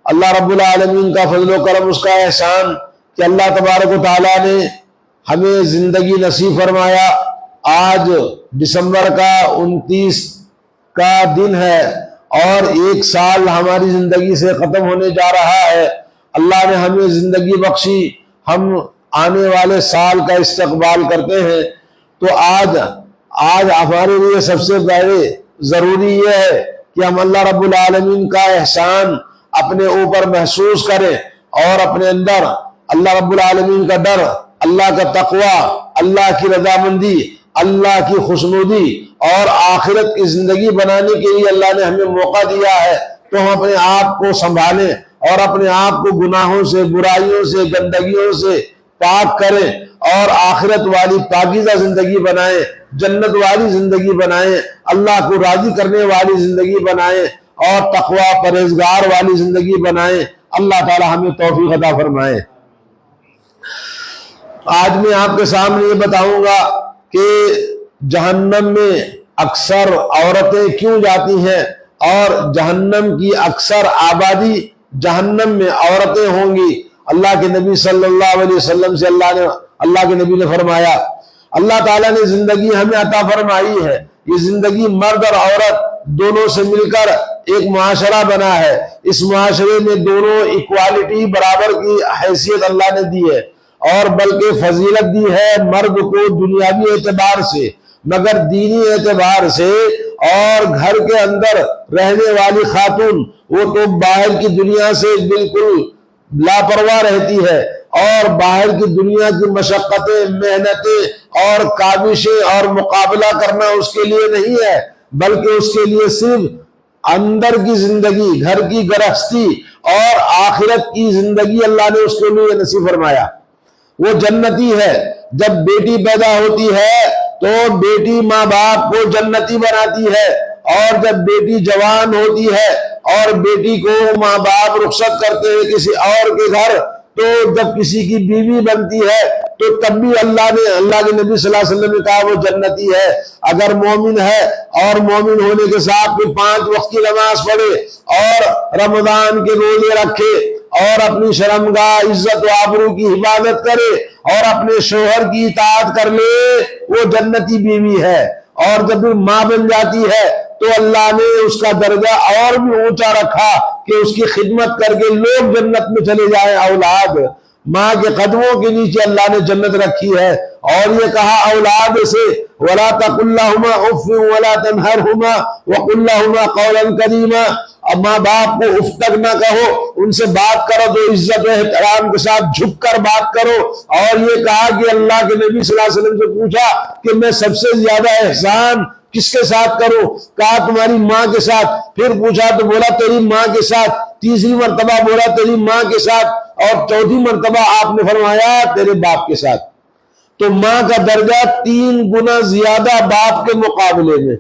اللہ رب العالمین کا فضل و کرم، اس کا احسان کہ اللہ تبارک و تعالیٰ نے ہمیں زندگی نصیب فرمایا۔ آج دسمبر کا 29 کا دن ہے اور 1 سال ہماری زندگی سے ختم ہونے جا رہا ہے۔ اللہ نے ہمیں زندگی بخشی، ہم آنے والے سال کا استقبال کرتے ہیں۔ تو آج ہمارے لیے سب سے پہلے ضروری یہ ہے کہ ہم اللہ رب العالمین کا احسان اپنے اوپر محسوس کریں اور اپنے اندر اللہ رب العالمین کا ڈر، اللہ کا تقوی، اللہ کی رضامندی، اللہ کی خوشنودی اور آخرت کی زندگی بنانے کے لیے اللہ نے ہمیں موقع دیا ہے۔ تو ہم اپنے آپ کو سنبھالیں اور اپنے آپ کو گناہوں سے، برائیوں سے، گندگیوں سے پاک کریں اور آخرت والی پاکیزہ زندگی بنائیں، جنت والی زندگی بنائیں، اللہ کو راضی کرنے والی زندگی بنائیں اور تقوی پرہیزگار والی زندگی بنائیں۔ اللہ تعالی ہمیں توفیق عطا فرمائے۔ آج میں آپ کے سامنے یہ بتاؤں گا کہ جہنم میں اکثر عورتیں کیوں جاتی ہیں اور جہنم کی اکثر آبادی جہنم میں عورتیں ہوں گی۔ اللہ کے نبی صلی اللہ علیہ وسلم سے اللہ کے نبی نے فرمایا، اللہ تعالیٰ نے زندگی ہمیں عطا فرمائی ہے، یہ زندگی مرد اور عورت دونوں سے مل کر ایک معاشرہ بنا ہے۔ اس معاشرے میں دونوں ایکوالٹی، برابر کی حیثیت اللہ نے دی ہے اور بلکہ فضیلت دی ہے مرد کو دنیاوی اعتبار سے، مگر دینی اعتبار سے اور گھر کے اندر رہنے والی خاتون وہ تو باہر کی دنیا سے بالکل لاپرواہ رہتی ہے اور باہر کی دنیا کی مشقتیں، محنتیں اور کاوشیں اور مقابلہ کرنا اس کے لیے نہیں ہے، بلکہ اس کے لیے صرف اندر کی زندگی، گھر کی گرہستی اور آخرت کی زندگی اللہ نے اس کے لیے نصیب فرمایا۔ وہ جنتی ہے۔ جب بیٹی پیدا ہوتی ہے تو بیٹی ماں باپ کو جنتی بناتی ہے، اور جب بیٹی جوان ہوتی ہے اور بیٹی کو ماں باپ رخصت کرتے ہیں کسی اور کے گھر، تو جب کسی کی بیوی بنتی ہے تو تب بھی اللہ کے نبی صلی اللہ علیہ وسلم نے کہا وہ جنتی ہے۔ اگر مومن ہے اور مومن ہونے کے ساتھ بھی 5 وقت کی نماز پڑھے اور رمضان کے روزے رکھے اور اپنی شرمگاہ، عزت و آبرو کی حفاظت کرے اور اپنے شوہر کی اطاعت کر لے، وہ جنتی بیوی ہے۔ اور جب بھی ماں بن جاتی ہے تو اللہ نے اس کا درجہ اور بھی اونچا رکھا کہ اس کی خدمت کر کے لوگ جنت میں چلے جائیں۔ اولاد، ماں کے قدموں کے نیچے اللہ نے جنت رکھی ہے، اور یہ کہا اولاد سے وَلَا تَقُلْ لَهُمَا أُفٍّ وَلَا تَنْهَرْهُمَا وَقُلْ لَهُمَا قَوْلًا كَرِيمًا۔ اب ماں باپ کو اف تک نہ کہو، ان سے بات کرو تو عزت و احترام کے ساتھ جھک کر بات کرو۔ اور یہ کہا کہ اللہ کے نبی صلی اللہ علیہ وسلم سے پوچھا کہ میں سب سے زیادہ احسان کس کے ساتھ کروں؟ کہا تمہاری ماں کے ساتھ۔ پھر پوچھا تو بولا تیری ماں کے ساتھ۔ تیسری مرتبہ بولا تیری ماں کے ساتھ، اور چوتھی مرتبہ آپ نے فرمایا تیرے باپ کے ساتھ۔ تو ماں کا درجہ 3 گنا زیادہ باپ کے مقابلے میں،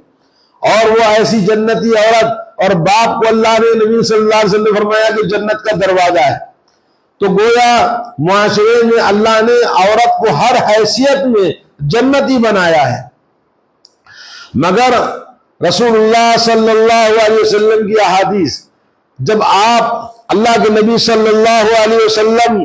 اور وہ ایسی جنتی عورت، اور باپ کو اللہ نے نبی صلی اللہ علیہ وسلم نے فرمایا کہ جنت کا دروازہ ہے۔ تو گویا معاشرے میں اللہ نے عورت کو ہر حیثیت میں جنتی بنایا ہے، مگر رسول اللہ صلی اللہ علیہ وسلم کی احادیث، جب آپ اللہ کے نبی صلی اللہ علیہ وسلم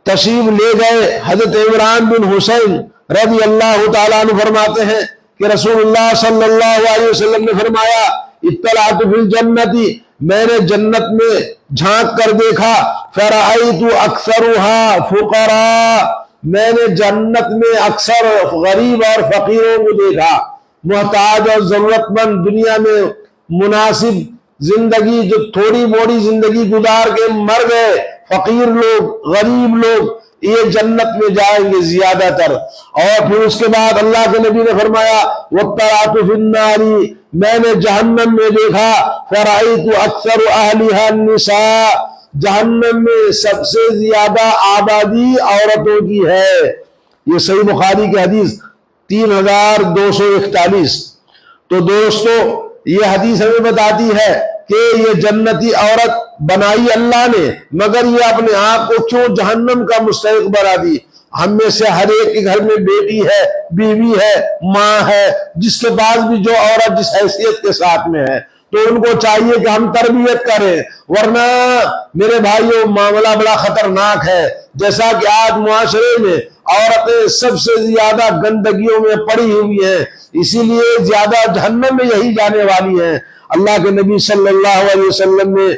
تشریف لے گئے، حضرت عمران بن حسین رضی اللہ تعالیٰ عنہ فرماتے ہیں کہ رسول اللہ صلی اللہ علیہ وسلم نے فرمایا اطلعت فی الجنتی، میں نے جنت میں جھانک کر دیکھا، فرأیت اکثرها فقراء، میں نے جنت میں اکثر غریب اور فقیروں کو دیکھا، محتاج اور ضرورت مند، دنیا میں مناسب زندگی جو تھوڑی موڑی زندگی گزار کے مر گئے، فقیر لوگ، غریب لوگ، یہ جنت میں جائیں گے زیادہ تر۔ اور پھر اس کے بعد اللہ کے نبی نے فرمایا وَاطَّلَعْتُ فِي النَّارِ، میں نے جہنم میں دیکھا، فَرَأَيْتُ أَكْثَرُ أَهْلِهَا النِّسَاء، جہنم میں سب سے زیادہ آبادی عورتوں کی ہے۔ یہ صحیح بخاری کی حدیث 3241۔ تو دوستو یہ حدیث ہمیں بتاتی ہے کہ یہ جنتی عورت بنائی اللہ نے، مگر یہ اپنے آپ کو کیوں جہنم کا مستحق بنا دی؟ ہم میں سے ہر ایک کے گھر میں بیٹی ہے، بیوی ہے، ماں ہے، جس کے بعد بھی جو عورت جس حیثیت کے ساتھ میں ہے، تو ان کو چاہیے کہ ہم تربیت کریں، ورنہ میرے بھائیوں معاملہ بڑا خطرناک ہے۔ جیسا کہ آج معاشرے میں عورتیں سب سے زیادہ گندگیوں میں پڑی ہوئی ہیں، اسی لیے زیادہ جہنم میں یہی جانے والی ہیں۔ اللہ کے نبی صلی اللہ علیہ وسلم نے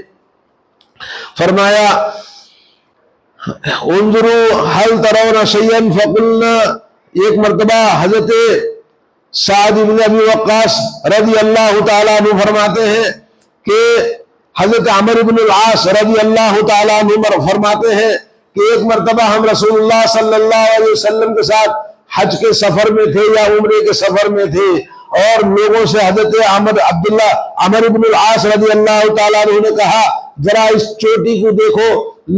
فرمایا انظروا هل ترون شيئا فقلنا، ایک مرتبہ حضرت سعد بن ابی وقاص رضی اللہ تعالیٰ عنہ فرماتے ہیں کہ حضرت عمر بن العاص رضی اللہ تعالیٰ عنہ فرماتے ہیں کہ ایک مرتبہ ہم رسول اللہ صلی اللہ علیہ وسلم کے ساتھ حج کے سفر میں تھے یا عمرے کے سفر میں تھے، اور لوگوں سے حضرت عمر بن العاص رضی اللہ تعالیٰ عنہ نے کہا ذرا اس چوٹی کو دیکھو۔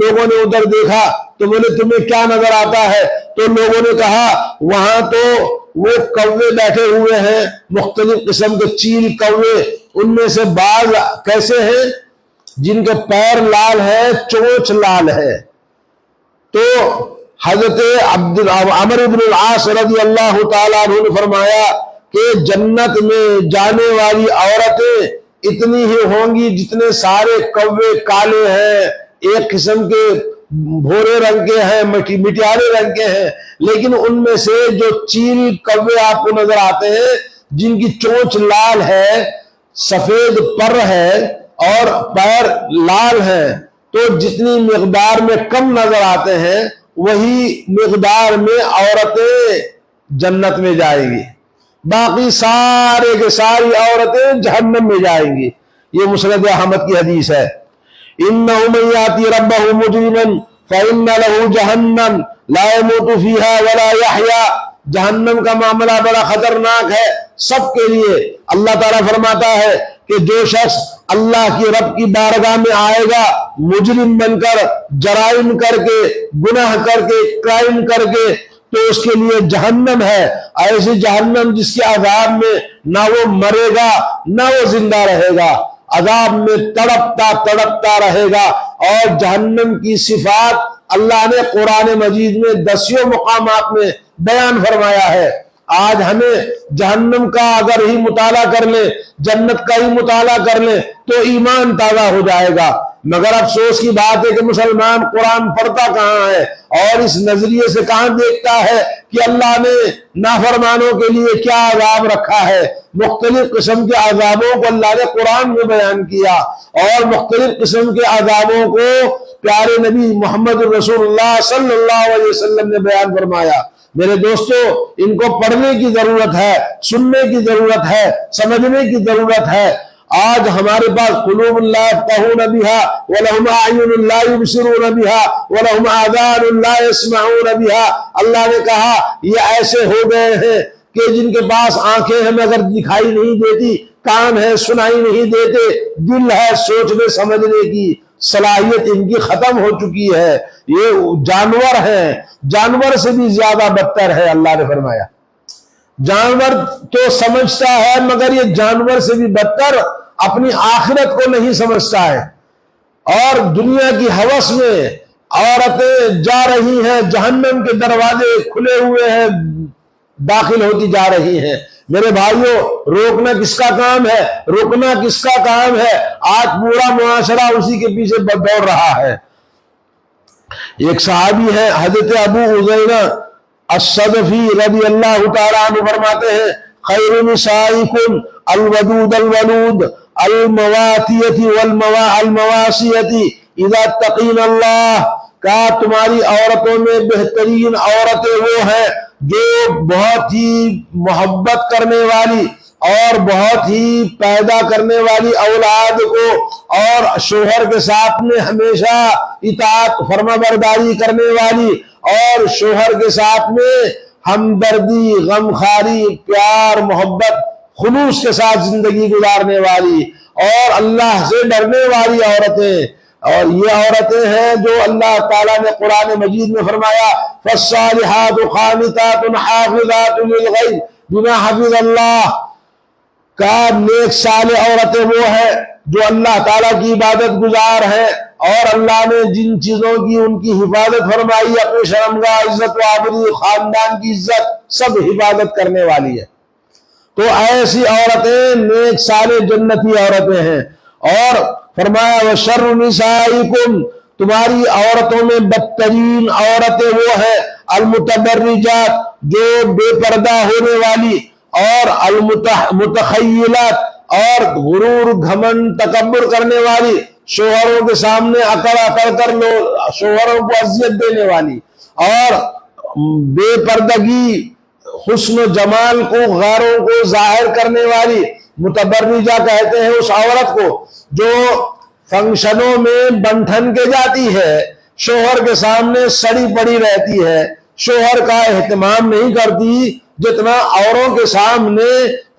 لوگوں نے ادھر دیکھا تو بولے تمہیں کیا نظر آتا ہے؟ تو لوگوں نے کہا وہاں تو وہ کوے بیٹھے ہوئے ہیں، مختلف قسم کے چیل کوے، ان میں سے بعض کیسے ہیں جن کے پیر لال ہے، چونچ لال ہے۔ تو حضرت عمر بن العاص رضی اللہ تعالیٰ عنہ نے فرمایا کہ جنت میں جانے والی عورتیں اتنی ہی ہوں گی جتنے سارے کوے کالے ہیں، ایک قسم کے بھورے رنگ کے ہیں، مٹیالے رنگ کے ہیں، لیکن ان میں سے جو چیل کوے آپ کو نظر آتے ہیں جن کی چونچ لال ہے، سفید پر ہے اور پیر لال ہیں، تو جتنی مقدار میں کم نظر آتے ہیں وہی مقدار میں عورتیں جنت میں جائیں گی، باقی سارے کے ساری عورتیں جہنم میں جائیں گی۔ یہ مسند احمد کی حدیث ہے۔ إِنَّهُ مَن يَأْتِ رَبَّهُ مُجْرِمًا فَإِنَّ لَهُ جَهَنَّمَ لَا يَمُوتُ فِيهَا وَلَا يَحْيَا۔ جہنم کا معاملہ بڑا خطرناک ہے سب کے لیے۔ اللہ تعالیٰ فرماتا ہے کہ جو شخص اللہ کی رب کی بارگاہ میں آئے گا مجرم بن کر، جرائم کر کے، گناہ کر کے، کرائم کر کے، تو اس کے لیے جہنم ہے، ایسی جہنم جس کے عذاب میں نہ وہ مرے گا نہ وہ زندہ رہے گا، عذاب میں تڑپتا رہے گا۔ اور جہنم کی صفات اللہ نے قرآن مجید میں 10 مقامات میں بیان فرمایا ہے۔ آج ہمیں جہنم کا اگر ہی مطالعہ کر لیں، جنت کا ہی مطالعہ کر لیں تو ایمان تازہ ہو جائے گا، مگر افسوس کی بات ہے کہ مسلمان قرآن پڑھتا کہاں ہے اور اس نظریے سے کہاں دیکھتا ہے کہ اللہ نے نافرمانوں کے لیے کیا عذاب رکھا ہے۔ مختلف قسم کے عذابوں کو اللہ نے قرآن میں بیان کیا، اور مختلف قسم کے عذابوں کو پیارے نبی محمد رسول اللہ صلی اللہ علیہ وسلم نے بیان فرمایا۔ میرے دوستو، ان کو پڑھنے کی ضرورت ہے، سننے کی ضرورت ہے، سمجھنے کی ضرورت ہے۔ آج ہمارے پاس قلوب لا يفقهون بها ولهم اعین لا يبصرون بها ولهم آذان لا يسمعون بها۔ اللہ نے کہا یہ ایسے ہو گئے ہیں کہ جن کے پاس آنکھیں ہیں مگر دکھائی نہیں دیتی، کان ہے سنائی نہیں دیتے، دل ہے سوچنے سمجھنے کی صلاحیت ان کی ختم ہو چکی ہے۔ یہ جانور ہیں، جانور سے بھی زیادہ بدتر ہے۔ اللہ نے فرمایا جانور تو سمجھتا ہے مگر یہ جانور سے بھی بدتر اپنی آخرت کو نہیں سمجھتا ہے، اور دنیا کی ہوس میں عورتیں جا رہی ہیں، جہنم کے دروازے کھلے ہوئے ہیں، داخل ہوتی جا رہی ہیں۔ میرے بھائیوں، روکنا کس کا کام ہے؟ روکنا کس کا کام ہے؟ آج پورا معاشرہ اسی کے پیچھے دوڑ رہا ہے۔ ایک صحابی ہے حضرت ابو عزینہ الصدفی رضی اللہ تعالیٰ عنہ فرماتے ہیں خیر نسائکم الودود الولود المواتیت والمواسیت اذا اتقین اللہ۔ کہا تمہاری عورتوں میں بہترین عورتیں وہ ہیں جو بہت ہی محبت کرنے والی اور بہت ہی پیدا کرنے والی اولاد کو اور شوہر کے ساتھ میں ہمیشہ اطاعت فرما برداری کرنے والی اور شوہر کے ساتھ میں ہمدردی، غمخواری، پیار، محبت، خلوص کے ساتھ زندگی گزارنے والی اور اللہ سے ڈرنے والی عورتیں۔ اور یہ عورتیں ہیں جو اللہ تعالیٰ نے قرآن مجید میں فرمایا فالصالحات قانتات حافظات للغیب بما حفظ اللہ۔ کا نیک صالح عورتیں وہ ہیں جو اللہ تعالیٰ کی عبادت گزار ہیں اور اللہ نے جن چیزوں کی ان کی حفاظت فرمائی، اپنی شرمگاہ، عزت و آبرو، خاندان کی عزت، سب حفاظت کرنے والی ہے۔ تو ایسی عورتیں نیک صالح جنتی عورتیں ہیں۔ اور فرمایا وَشَرُّ نِسَائِكُمْ، تمہاری عورتوں میں بدترین عورتیں وہ ہیں المتبرجات، جو بے پردہ ہونے والی، اور المتخیلات، اور غرور گھمنڈ تکبر کرنے والی، شوہروں کے سامنے اکڑ اکڑ کر شوہروں کو اذیت دینے والی، اور بے پردگی حسن و جمال کو غیروں کو ظاہر کرنے والی۔ متبرجہ کہتے ہیں اس عورت کو جو فنکشنوں میں بنٹھن کے جاتی ہے، شوہر کے سامنے سڑی پڑی رہتی ہے، شوہر کا اہتمام نہیں کرتی، جتنا اوروں کے سامنے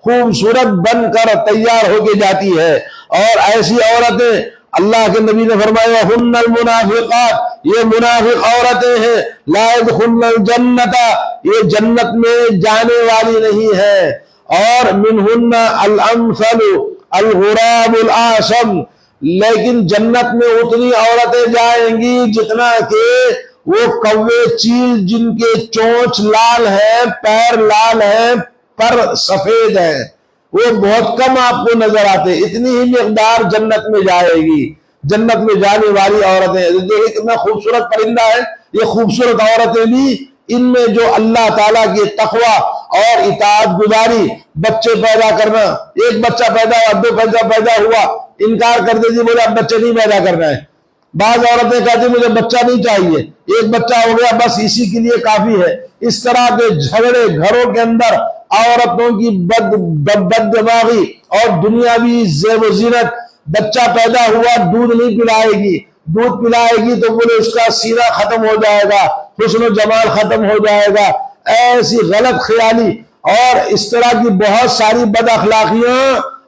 خوبصورت بن کر تیار ہو کے جاتی ہے۔ اور ایسی عورتیں اللہ کے نبی نے فرمایا ہن المنافقات، یہ منافق عورتیں ہیں، لا يدخلن الجنت، یہ جنت میں جانے والی نہیں ہے۔ اور منہن الامثل الغراب الاعصم، لیکن جنت میں اتنی عورتیں جائیں گی جتنا کہ وہ کوے چیل جن کے چونچ لال ہیں، پیر لال ہیں، پر سفید ہیں، وہ بہت کم آپ کو نظر آتے، اتنی ہی مقدار جنت میں جائے گی۔ جنت میں جانے والی عورتیں دیکھیں کتنا خوبصورت پرندہ ہے۔ یہ خوبصورت عورتیں بھی ان میں جو اللہ تعالیٰ کے تقوی اور اطاعت گزاری، بچے پیدا کرنا، ایک بچہ پیدا ہوا، دو بچہ پیدا ہوا، انکار کر دیتی، بولے اب بچے نہیں پیدا کرنا ہے۔ بعض عورتیں کہتی مجھے بچہ نہیں چاہیے، ایک بچہ ہو گیا بس اسی کے لیے کافی ہے۔ اس طرح کے جھگڑے گھروں کے اندر، عورتوں کی بد دماغی اور دنیاوی زیب و زینت۔ بچہ پیدا ہوا دودھ نہیں پلائے گی، دودھ پلائے گی تو بولے اس کا سینہ ختم ہو جائے گا، حسن و جمال ختم ہو جائے گا، ایسی غلط خیالی اور اس طرح کی بہت ساری بد اخلاقیاں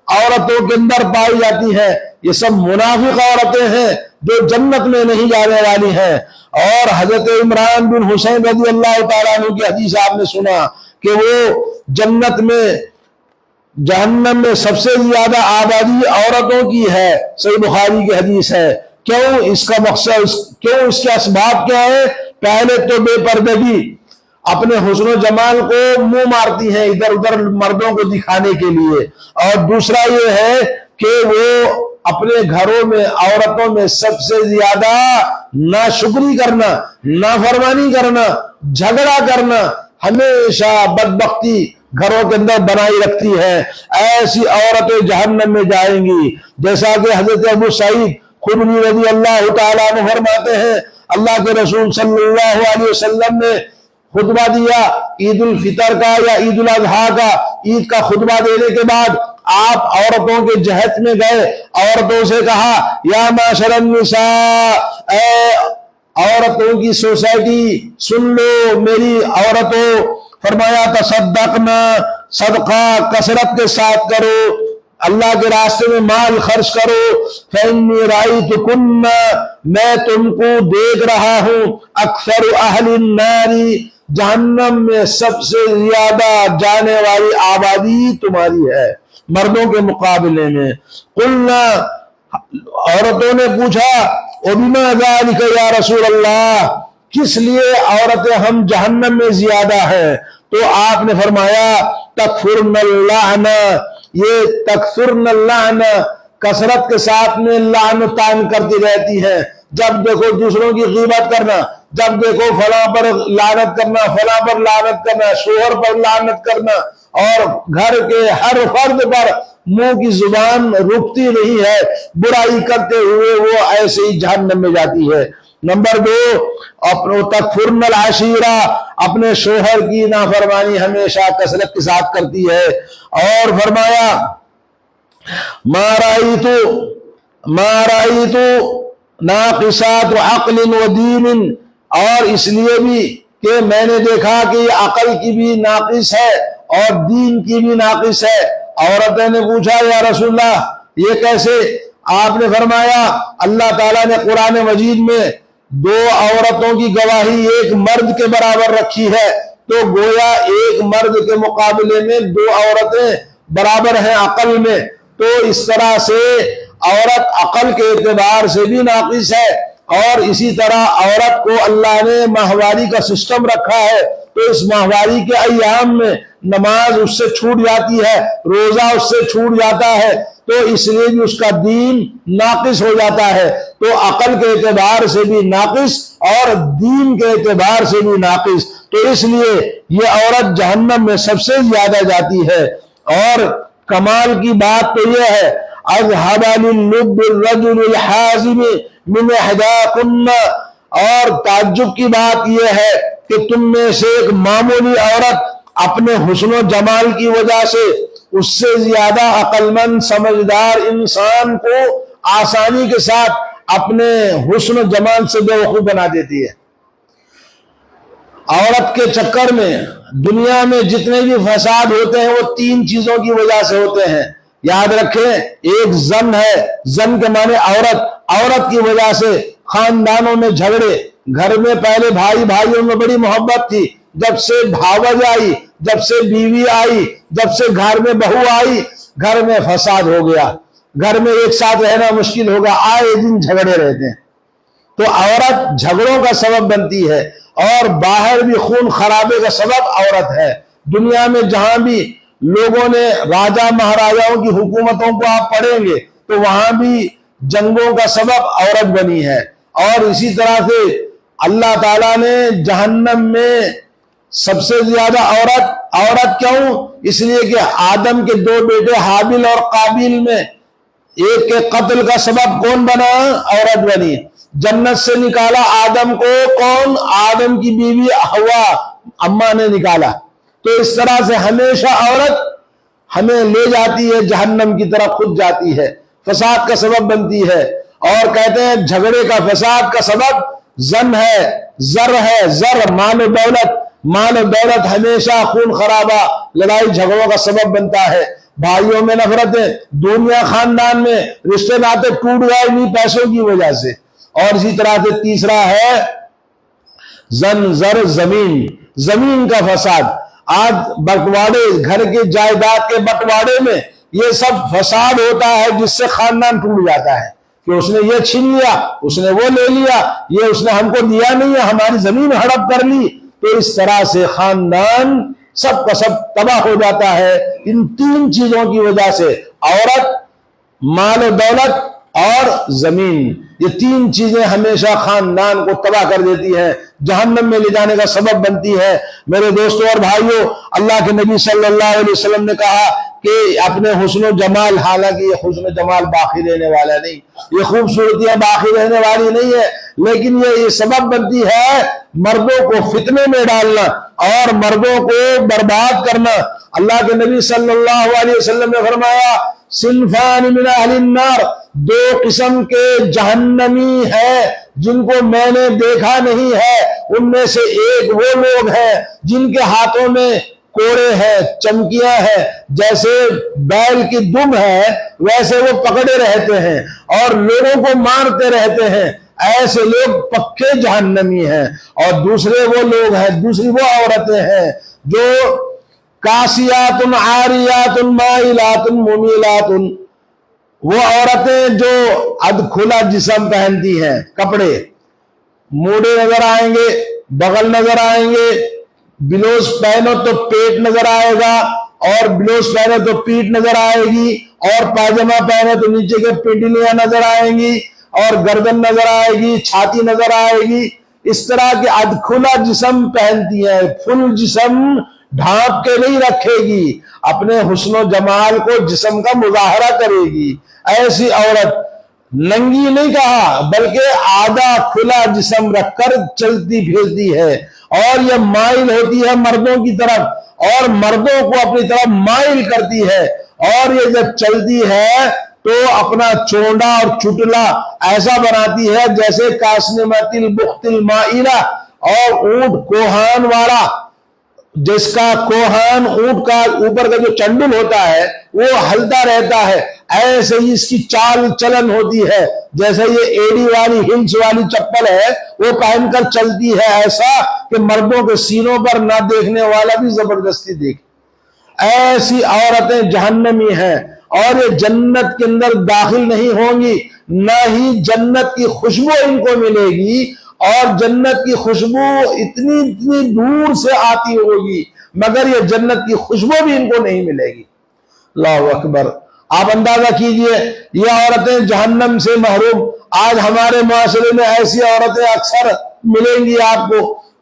عورتوں کے اندر پائی جاتی ہیں۔ یہ سب منافق عورتیں ہیں جو جنت میں نہیں جانے والی ہیں۔ اور حضرت عمران بن حسین رضی اللہ تعالیٰ عنہ کی حدیث آپ نے سنا کہ وہ جنت میں، جہنم میں سب سے زیادہ آبادی عورتوں کی ہے، صحیح بخاری کی حدیث ہے۔ کیوں؟ اس کا مقصد، کیوں اس کے اسباب کیا ہے؟ پہلے تو بے پردگی، اپنے حسن و جمال کو منہ مارتی ہیں ادھر ادھر مردوں کو دکھانے کے لیے، اور دوسرا یہ ہے کہ وہ اپنے گھروں میں عورتوں میں سب سے زیادہ ناشکری کرنا، نافرمانی کرنا، جھگڑا کرنا، ہمیشہ بدبختی گھروں کے اندر بنائی رکھتی ہے۔ ایسی عورتیں جہنم میں جائیں گی۔ جیسا کہ حضرت ابو سعید خدری رضی اللہ تعالیٰ عنہ فرماتے ہیں اللہ کے رسول صلی اللہ علیہ وسلم نے خطبہ دیا عید الفطر کا یا عید الاضحیٰ کا، عید کا خطبہ دینے کے بعد آپ عورتوں کے جہت میں گئے، عورتوں سے کہا یا معاشر النساء، اے عورتوں کی سوسائٹی سن لو میری عورتوں، فرمایا تصدقنا، صدقہ کثرت کے ساتھ کرو، اللہ کے راستے میں مال خرچ کرو، فإنی رأیتکن، میں تم کو دیکھ رہا ہوں، اکثر اہل النار، جہنم میں سب سے زیادہ جانے والی آبادی تمہاری ہے مردوں کے مقابلے میں۔ قلنا، عورتوں نے پوچھا وبما ذلک یا رسول اللہ، کس لیے عورتیں ہم جہنم میں زیادہ ہیں؟ تو آپ نے فرمایا تکفرن اللعن، یہ تکفرن اللعن، کثرت کے ساتھ میں لعنتان کرتی رہتی ہے، جب دیکھو دوسروں کی غیبت کرنا، جب دیکھو فلاں پر لعنت کرنا، فلاں پر لعنت کرنا، شوہر پر لعنت کرنا، اور گھر کے ہر فرد پر منہ کی زبان رکتی نہیں ہے، برائی کرتے ہوئے وہ ایسے ہی جہنم میں جاتی ہے۔ نمبر 2، تکفرن العشیرہ، اپنے شوہر کی نافرمانی ہمیشہ کثرت کے ساتھ کرتی ہے۔ اور فرمایا ما رأیت ناقصات عقل و دین، اور اس لیے بھی کہ میں نے دیکھا کہ یہ عقل کی بھی ناقص ہے اور دین کی بھی ناقص ہے۔ عورتیں نے پوچھا یا رسول اللہ یہ کیسے؟ آپ نے فرمایا اللہ تعالیٰ نے قرآن مجید میں 2 عورتوں کی گواہی ایک مرد کے برابر رکھی ہے، تو گویا ایک مرد کے مقابلے میں 2 عورتیں برابر ہیں عقل میں، تو اس طرح سے عورت عقل کے اعتبار سے بھی ناقص ہے۔ اور اسی طرح عورت کو اللہ نے ماہواری کا سسٹم رکھا ہے، تو اس ماہواری کے ایام میں نماز اس سے چھوٹ جاتی ہے، روزہ اس سے چھوٹ جاتا ہے، تو اس لیے بھی اس کا دین ناقص ہو جاتا ہے، تو عقل کے اعتبار سے بھی ناقص اور دین کے اعتبار سے بھی ناقص، تو اس لیے یہ عورت جہنم میں سب سے زیادہ جاتی ہے۔ اور کمال کی بات تو یہ ہے اذهب للب الرجل الحازم من احداكن، اور تعجب کی بات یہ ہے کہ تم میں سے ایک معمولی عورت اپنے حسن و جمال کی وجہ سے اس سے زیادہ عقل مند سمجھدار انسان کو آسانی کے ساتھ اپنے حسن و جمال سے بیوقوف بنا دیتی ہے۔ عورت کے چکر میں دنیا میں جتنے بھی فساد ہوتے ہیں وہ تین چیزوں کی وجہ سے ہوتے ہیں، یاد رکھیں۔ ایک زن ہے، زن کے معنی عورت، عورت کی وجہ سے خاندانوں میں جھگڑے، گھر میں پہلے بھائی بھائیوں میں بڑی محبت تھی، جب سے بھاوج آئی، جب سے بیوی آئی، جب سے گھر میں بہو آئی، گھر میں فساد ہو گیا، گھر میں ایک ساتھ رہنا مشکل ہوگا، آئے دن جھگڑے رہتے ہیں۔ تو عورت جھگڑوں کا سبب بنتی ہے، اور باہر بھی خون خرابے کا سبب عورت ہے۔ دنیا میں جہاں بھی لوگوں نے راجہ مہاراجاؤں کی حکومتوں کو آپ پڑھیں گے تو وہاں بھی جنگوں کا سبب عورت بنی ہے۔ اور اسی طرح سے اللہ تعالیٰ نے جہنم میں سب سے زیادہ عورت کیوں؟ اس لیے کہ آدم کے دو بیٹے حابیل اور قابیل میں ایک کے قتل کا سبب کون بنا؟ عورت بنی۔ جنت سے نکالا آدم کو کون؟ آدم کی بیوی حوا اماں نے نکالا۔ تو اس طرح سے ہمیشہ عورت ہمیں لے جاتی ہے جہنم کی طرف، خود جاتی ہے، فساد کا سبب بنتی ہے۔ اور کہتے ہیں جھگڑے کا فساد کا سبب زن ہے، زر ہے، زر مال و دولت، مال و دولت ہمیشہ خون خرابہ لڑائی جھگڑوں کا سبب بنتا ہے۔ بھائیوں میں نفرتیں، دنیا خاندان میں رشتے ناطے ٹوٹ گئے انہی پیسوں کی وجہ سے۔ اور اسی طرح سے تیسرا ہے زن، زر، زمین، زمین کا فساد۔ آج بٹوارے، گھر کے جائیداد کے بٹوارے میں یہ سب فساد ہوتا ہے جس سے خاندان ٹوٹ جاتا ہے کہ اس نے یہ چھین لیا، اس نے وہ لے لیا، یہ اس نے ہم کو دیا نہیں ہے، ہماری زمین ہڑپ کر لی۔ تو اس طرح سے خاندان سب کا سب تباہ ہو جاتا ہے ان تین چیزوں کی وجہ سے، عورت، مال و دولت اور زمین۔ یہ تین چیزیں ہمیشہ خاندان کو تباہ کر دیتی ہیں، جہنم میں لے جانے کا سبب بنتی ہے۔ میرے دوستوں اور بھائیوں، اللہ کے نبی صلی اللہ علیہ وسلم نے کہا کہ اپنے حسن و جمال، حالانکہ یہ حسن و جمال باقی رہنے والا نہیں، یہ خوبصورتیاں باقی رہنے والی نہیں ہے، لیکن یہ سبب بنتی ہے مردوں کو فتنے میں ڈالنا اور مردوں کو برباد کرنا۔ اللہ کے نبی صلی اللہ علیہ وسلم نے فرمایا صنفان من اہل النار، دو قسم کے جہنمی ہیں جن کو میں نے دیکھا نہیں ہے۔ ان میں سے ایک وہ لوگ ہیں جن کے ہاتھوں میں کوڑے ہیں، چمکیاں ہیں، جیسے بیل کی دم ہے ویسے وہ پکڑے رہتے ہیں اور لوگوں کو مارتے رہتے ہیں، ایسے لوگ پکے جہنمی ہیں۔ اور دوسرے وہ لوگ ہیں، دوسری وہ عورتیں ہیں جو کاسیات عاریات مائلات ممیلات، وہ عورتیں جو ادکھلا جسم پہنتی ہیں، کپڑے موڑے نظر آئیں گے، بغل نظر آئیں گے، بلوز پہنو تو پیٹ نظر آئے گا، اور بلوز پہنو تو پیٹ نظر آئے گی، اور پاجامہ پہنو تو نیچے کے پنڈلیاں نظر آئیں گی، اور گردن نظر آئے گی، چھاتی نظر آئے گی۔ اس طرح کے ادکھلا جسم پہنتی ہیں، فل جسم ڈھانپ کے نہیں رکھے گی، اپنے حسن و جمال کو جسم کا مظاہرہ کرے گی۔ ایسی عورت ننگی نہیں کہا بلکہ آدھا کھلا جسم رکھ کر چلتی پھرتی ہے، اور یہ مائل ہوتی ہے مردوں کی طرف اور مردوں کو اپنی طرف مائل کرتی ہے، اور یہ جب چلتی ہے تو اپنا چونڈا اور چٹلا ایسا بناتی ہے جیسے کاسنمۃ البخت المائلہ، اور اونٹ کوہان والا، جس کا کوہان اونٹ کا اوپر کا جو چنڈل ہوتا ہے وہ ہلتا رہتا ہے، ایسے ہی اس کی چال چلن ہوتی ہے، جیسے یہ ایڑی والی ہنس والی چپل ہے وہ پہن کر چلتی ہے، ایسا کہ مردوں کے سینوں پر نہ دیکھنے والا بھی زبردستی دیکھے۔ ایسی عورتیں جہنمی ہیں، اور یہ جنت کے اندر داخل نہیں ہوں گی، نہ ہی جنت کی خوشبو ان کو ملے گی، اور جنت کی خوشبو اتنی اتنی دور سے آتی ہوگی مگر یہ جنت کی خوشبو بھی ان کو نہیں ملے گی۔ اللہ اکبر۔ آپ اندازہ کیجئے یہ عورتیں جہنم سے محروم۔ آج ہمارے معاشرے میں ایسی عورتیں اکثر ملیں گی آپ کو،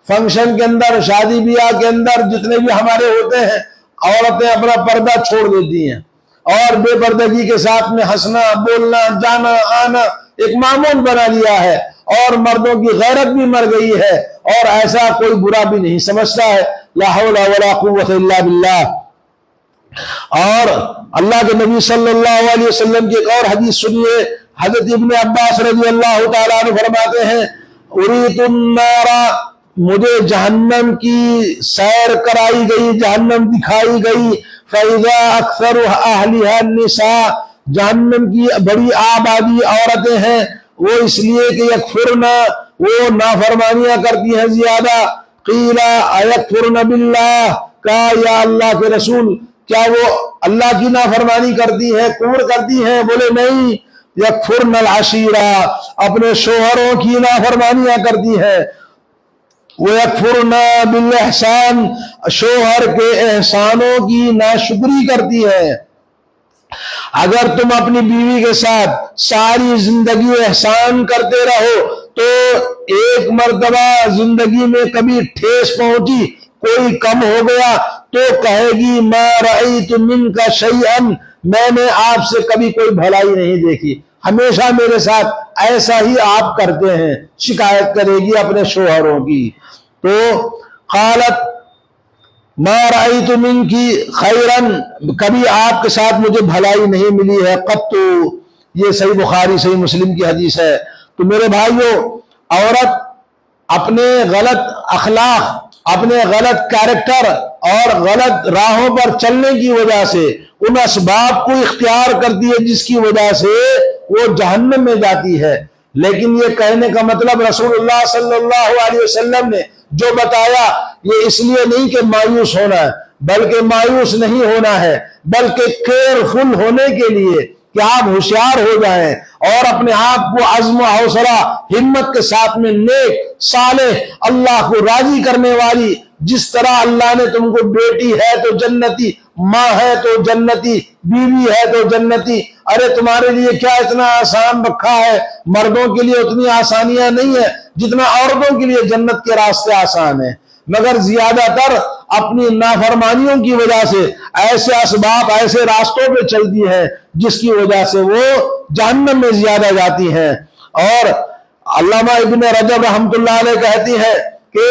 فنکشن کے اندر، شادی بیاہ کے اندر جتنے بھی ہمارے ہوتے ہیں، عورتیں اپنا پردہ چھوڑ دیتی ہیں اور بے پردگی کے ساتھ میں ہنسنا، بولنا، جانا آنا ایک معمول بنا لیا ہے، اور مردوں کی غیرت بھی مر گئی ہے، اور ایسا کوئی برا بھی نہیں سمجھتا ہے۔ لا حول ولا قوت الا باللہ۔ اور اللہ کے نبی صلی اللہ علیہ وسلم کی ایک اور حدیث سنیے، حضرت ابن عباس رضی اللہ تعالیٰ عنہ فرماتے ہیں، اریت النار، مجھے جہنم کی سیر کرائی گئی، جہنم دکھائی گئی، فَإِذَا أَكْثَرُ أَهْلِهَا النِّسَاء، جہنم کی بڑی آبادی عورتیں ہیں، وہ اس لیے کہ یکفرن، وہ نافرمانیاں کرتی ہیں زیادہ۔ قیل ایکفرن باللہ، کہا یا اللہ کے رسول کیا وہ اللہ کی نافرمانی کرتی ہیں، کفر کرتی ہیں؟ بولے نہیں، یکفرن العشیرہ، اپنے شوہروں کی نافرمانیاں کرتی ہیں، وَيَكْفُرْنَا بِالْإِحْسَانِ، شوہر کے احسانوں کی ناشکری کرتی ہے۔ اگر تم اپنی بیوی کے ساتھ ساری زندگی احسان کرتے رہو تو ایک مرتبہ زندگی میں کبھی ٹھیس پہنچی، کوئی کم ہو گیا تو کہے گی مَا رَأَيْتُ مِنْكَ شَيْئًا، میں نے آپ سے کبھی کوئی بھلائی نہیں دیکھی، ہمیشہ میرے ساتھ ایسا ہی آپ کرتے ہیں، شکایت کرے گی اپنے شوہروں کی۔ تو قالت ما رأیت منکی خیرا، کبھی آپ کے ساتھ مجھے بھلائی نہیں ملی ہے قط۔ یہ صحیح بخاری صحیح مسلم کی حدیث ہے۔ تو میرے بھائیو، عورت اپنے غلط اخلاق، اپنے غلط کیریکٹر اور غلط راہوں پر چلنے کی وجہ سے ان اسباب کو اختیار کرتی ہے جس کی وجہ سے وہ جہنم میں جاتی ہے۔ لیکن یہ کہنے کا مطلب رسول اللہ صلی اللہ علیہ وسلم نے جو بتایا یہ اس لیے نہیں کہ مایوس ہونا ہے، بلکہ مایوس نہیں ہونا ہے، بلکہ کیئرفل ہونے کے لیے کہ آپ ہوشیار ہو جائیں اور اپنے آپ کو عزم و حوصلہ ہمت کے ساتھ میں نیک صالح اللہ کو راضی کرنے والی، جس طرح اللہ نے تم کو بیٹی ہے تو جنتی، ماں ہے تو جنتی، بیوی ہے تو جنتی، ارے تمہارے لیے کیا اتنا آسان رکھا ہے؟ مردوں کے لیے اتنی آسانیاں نہیں ہے جتنا عورتوں کے لیے جنت کے راستے آسان ہیں، مگر زیادہ تر اپنی نافرمانیوں کی وجہ سے ایسے اسباب ایسے راستوں پہ چلتی ہیں جس کی وجہ سے وہ جہنم میں زیادہ جاتی ہیں۔ اور علامہ ابن رجب رحمۃ اللہ علیہ کہتی ہیں کہ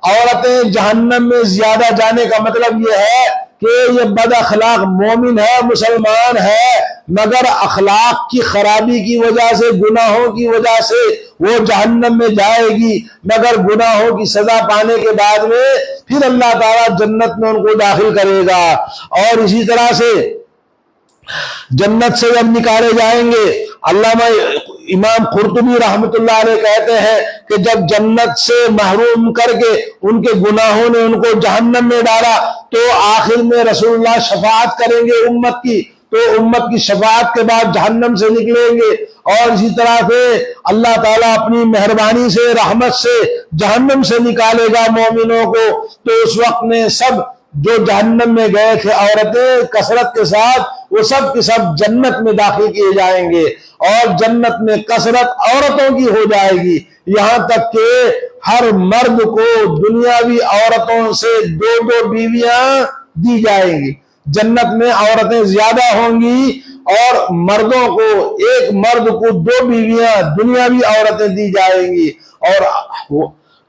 عورتیں جہنم میں زیادہ جانے کا مطلب یہ ہے کہ یہ بد اخلاق مومن ہے، مسلمان ہے، مگر اخلاق کی خرابی کی وجہ سے، گناہوں کی وجہ سے وہ جہنم میں جائے گی، مگر گناہوں کی سزا پانے کے بعد میں پھر اللہ تعالیٰ جنت میں ان کو داخل کرے گا۔ اور اسی طرح سے جنت سے جب نکالے جائیں گے، علامہ امام قرطبی رحمۃ اللہ علیہ کہتے ہیں کہ جب جنت سے محروم کر کے ان کے گناہوں نے ان کو جہنم میں ڈالا تو آخر میں رسول اللہ شفاعت کریں گے امت کی، تو امت کی شفاعت کے بعد جہنم سے نکلیں گے، اور اسی طرح سے اللہ تعالیٰ اپنی مہربانی سے رحمت سے جہنم سے نکالے گا مومنوں کو۔ تو اس وقت میں سب جو جہنم میں گئے تھے عورتیں کثرت کے ساتھ، وہ سب کے سب جنت میں داخل کیے جائیں گے، اور جنت میں کثرت عورتوں کی ہو جائے گی، یہاں تک کہ ہر مرد کو دنیاوی عورتوں سے 2 بیویاں دی جائیں گی۔ جنت میں عورتیں زیادہ ہوں گی اور مردوں کو، ایک مرد کو 2 بیویاں دنیاوی عورتیں دی جائیں گی، اور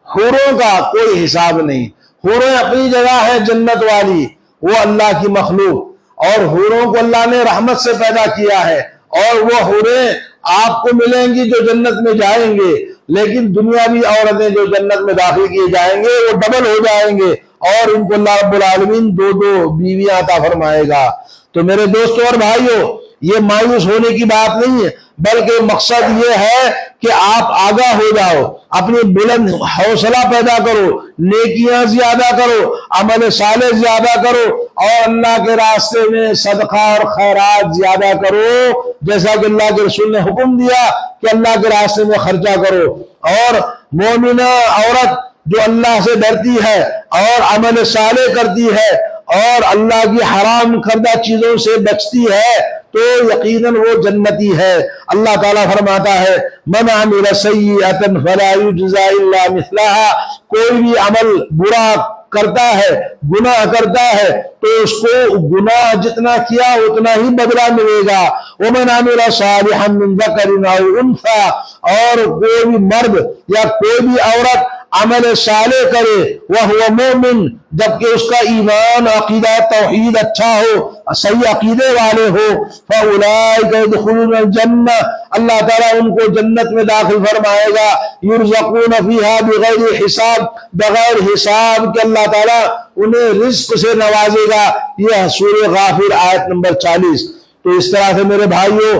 حوروں کا کوئی حساب نہیں۔ حوریں اپنی جگہ ہے جنت والی، وہ اللہ کی مخلوق، اور حوروں کو اللہ نے رحمت سے پیدا کیا ہے، اور وہ حوریں آپ کو ملیں گی جو جنت میں جائیں گے، لیکن دنیاوی عورتیں جو جنت میں داخل کیے جائیں گے وہ ڈبل ہو جائیں گے، اور ان کو اللہ رب العالمین 2 بیویاں عطا فرمائے گا۔ تو میرے دوستوں اور بھائیوں، یہ مایوس ہونے کی بات نہیں ہے، بلکہ مقصد یہ ہے کہ آپ آگاہ ہو جاؤ، اپنی بلند حوصلہ پیدا کرو، نیکیاں زیادہ کرو، عمل صالح زیادہ کرو، اور اللہ کے راستے میں صدقہ اور خیرات زیادہ کرو، جیسا کہ اللہ کے رسول نے حکم دیا کہ اللہ کے راستے میں خرچہ کرو۔ اور مومنہ عورت جو اللہ سے ڈرتی ہے اور عمل صالح کرتی ہے اور اللہ کی حرام کردہ چیزوں سے بچتی ہے تو یقیناً وہ جنتی ہے۔ اللہ تعالیٰ فرماتا ہے من عمل سیئۃ فلا یجزی الا مثلھا، کوئی بھی عمل برا کرتا ہے، گناہ کرتا ہے تو اس کو گناہ جتنا کیا اتنا ہی بدلہ ملے گا۔ ومن عمل صالحا من ذکر او انثی، اور کوئی بھی مرد یا کوئی بھی عورت عمل صالح کرے وہو مومن، جبکہ اس کا ایمان عقیدہ توحید اچھا ہو، صحیح عقیدے والے ہو، فاولئک يدخلون الجنہ، اللہ تعالیٰ ان کو جنت میں داخل فرمائے گا، یرزقون فیہا بغیر حساب، بغیر حساب کہ اللہ تعالیٰ انہیں رزق سے نوازے گا۔ یہ سورہ غافر آیت نمبر 40۔ تو اس طرح سے میرے بھائیوں،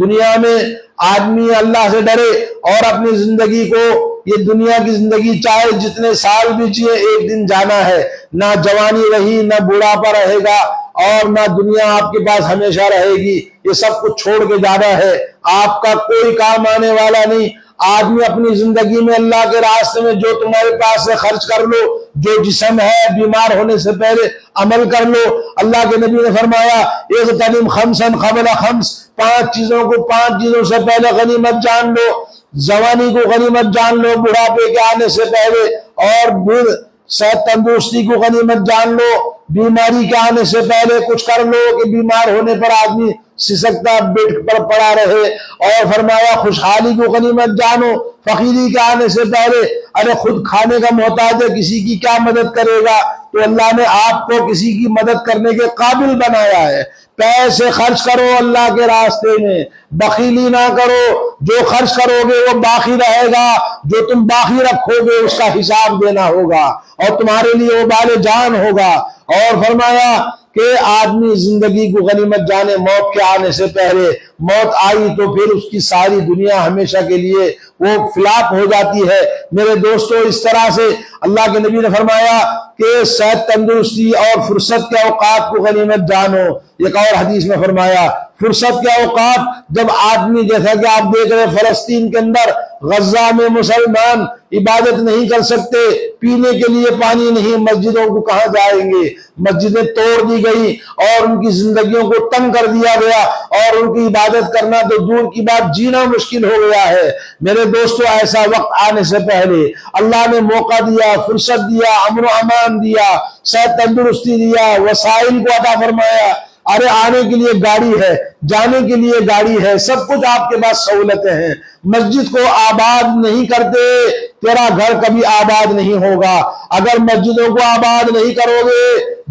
دنیا میں آدمی اللہ سے ڈرے اور اپنی زندگی کو، یہ دنیا کی زندگی چاہے جتنے سال بھی جیے ایک دن جانا ہے، نہ جوانی رہی نہ بڑھاپا رہے گا اور نہ دنیا آپ کے پاس ہمیشہ رہے گی، یہ سب کچھ چھوڑ کے جانا ہے، آپ کا کوئی کام آنے والا نہیں۔ آدمی اپنی زندگی میں اللہ کے راستے میں جو تمہارے پاس سے خرچ کر لو، جو جسم ہے بیمار ہونے سے پہلے عمل کر لو۔ اللہ کے نبی نے فرمایا اغتنم خمسا قبل خمس، 5 چیزوں کو 5 چیزوں سے پہلے غنیمت جان لو، جوانی کو غنیمت جان لو بڑھاپے کے آنے سے پہلے، اور پھر صحت تندرستی کو غنیمت جان لو، بیماری کے آنے سے پہلے کچھ کر لو کہ بیمار ہونے پر آدمی سسکتا بیڈ پر پڑا رہے، اور فرمایا خوشحالی کو غنیمت جانو، فقیری کے آنے سے پہلے، ارے خود کھانے کا محتاج ہے کسی کی کیا مدد کرے گا، تو اللہ نے آپ کو کسی کی مدد کرنے کے قابل بنایا ہے۔ پیسے خرچ کرو اللہ کے راستے میں، بخیلی نہ کرو، جو خرچ کرو گے وہ باقی رہے گا، جو تم باقی رکھو گے اس کا حساب دینا ہوگا اور تمہارے لیے وبال جان ہوگا۔ اور فرمایا کہ آدمی زندگی کو غنیمت جانے، موت کے آنے سے پہلے، موت آئی تو پھر اس کی ساری دنیا ہمیشہ کے لیے وہ فلاپ ہو جاتی ہے۔ میرے دوستو، اس طرح سے اللہ کے نبی نے فرمایا کہ صحت تندرستی اور فرصت کے اوقات کو غنیمت جانو۔ ایک اور حدیث میں فرمایا فرصت کے اوقات، جب آدمی، جیسا کہ آپ دیکھ رہے فلسطین کے اندر غزہ میں مسلمان عبادت نہیں کر سکتے، پینے کے لیے پانی نہیں، مسجدوں کو کہاں جائیں گے، مسجدیں توڑ دی گئی اور ان کی زندگیوں کو تنگ کر دیا گیا، اور ان کی عبادت کرنا تو دور کی بات، جینا مشکل ہو گیا ہے۔ میرے دوستو، ایسا وقت آنے سے پہلے اللہ نے موقع دیا، فرصت دیا، امن و امان دیا، صحت تندرستی دیا، وسائل کو عطا فرمایا۔ ارے آنے کے لیے گاڑی ہے، جانے کے لیے گاڑی ہے، سب کچھ آپ کے پاس سہولتیں ہیں۔ مسجد کو آباد نہیں کرتے، تیرا گھر کبھی آباد نہیں ہوگا۔ اگر مسجدوں کو آباد نہیں کرو گے،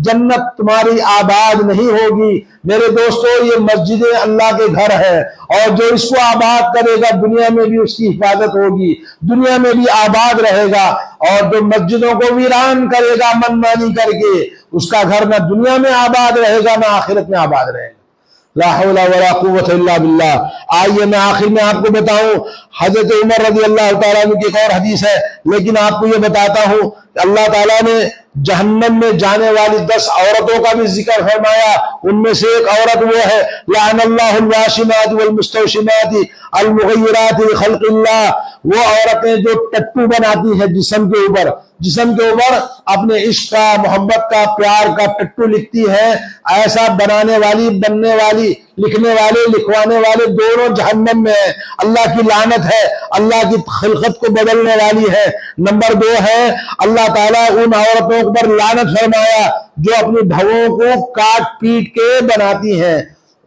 جنت تمہاری آباد نہیں ہوگی۔ میرے دوستو، یہ مسجدیں اللہ کے گھر ہے، اور جو اس کو آباد کرے گا دنیا میں بھی اس کی حفاظت ہوگی، دنیا میں بھی آباد رہے گا، اور جو مسجدوں کو ویران کرے گا من مانی کر کے، اس کا گھر نہ دنیا میں آباد رہے گا نہ آخرت میں آباد رہے گا۔ لا حول ولا قوت الا باللہ۔ آئیے میں آخر میں آپ کو بتاؤں، حضرت عمر رضی اللہ تعالیٰ عنہ کی ایک اور حدیث ہے، لیکن آپ کو یہ بتاتا ہوں کہ اللہ تعالیٰ نے جہنم میں جانے والی 10 عورتوں کا بھی ذکر فرمایا۔ ان میں سے ایک عورت وہ ہے لعن اللہ الواشمات والمستوشمات المغیرات خلق اللہ، وہ عورتیں جو ٹٹو بناتی ہیں جسم کے اوپر اپنے عشق کا، محبت کا، پیار کا ٹٹو لکھتی ہے، ایسا بنانے والی، بننے والی، لکھنے والے، لکھوانے والے دونوں جہنم میں ہیں۔ اللہ کی لعنت ہے، اللہ کی خلقت کو بدلنے والی ہے۔ نمبر 2 ہے اللہ تعالیٰ ان عورتوں پر لعنت فرمایا جو اپنی بھووں کو کاٹ پیٹ کے بناتی ہیں،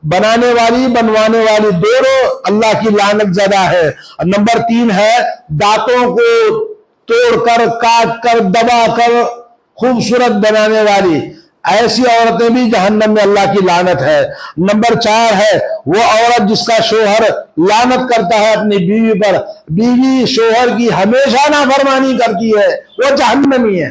بنانے والی، بنوانے والی، دونوں اللہ کی لعنت زدہ ہے۔ نمبر 3 ہے دانتوں کو توڑ کر، کاٹ کر، دبا کر خوبصورت بنانے والی، ایسی عورتیں بھی جہنم میں اللہ کی لعنت ہے۔ نمبر 4 ہے وہ عورت جس کا شوہر لعنت کرتا ہے اپنی بیوی پر، بیوی شوہر کی ہمیشہ نافرمانی کرتی ہے، وہ جہنمی ہے۔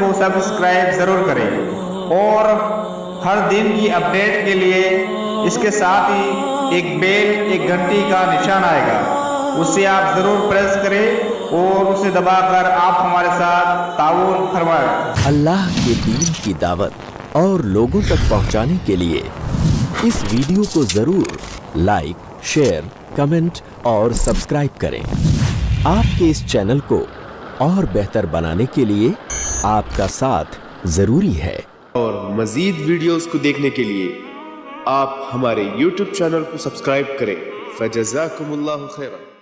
کو سبسکرائب ضرور کریں اور ہر دن کی اپڈیٹ کے لیے اس کے ساتھ ہی ایک بیل ایک گھنٹی کا نشان آئے گا، اسے آپ ضرور پریس کریں اور اسے دبا کر آپ ہمارے ساتھ تعاون فرمائیں۔ اللہ کے دین کی دعوت اور لوگوں تک پہنچانے کے لیے اس ویڈیو کو ضرور لائک، شیئر، کمنٹ اور سبسکرائب کریں۔ آپ کے اس چینل کو اور بہتر بنانے کے لیے آپ کا ساتھ ضروری ہے۔ اور مزید ویڈیوز کو دیکھنے کے لیے آپ ہمارے YouTube چینل کو سبسکرائب کریں۔ فجزاکم اللہ خیرا۔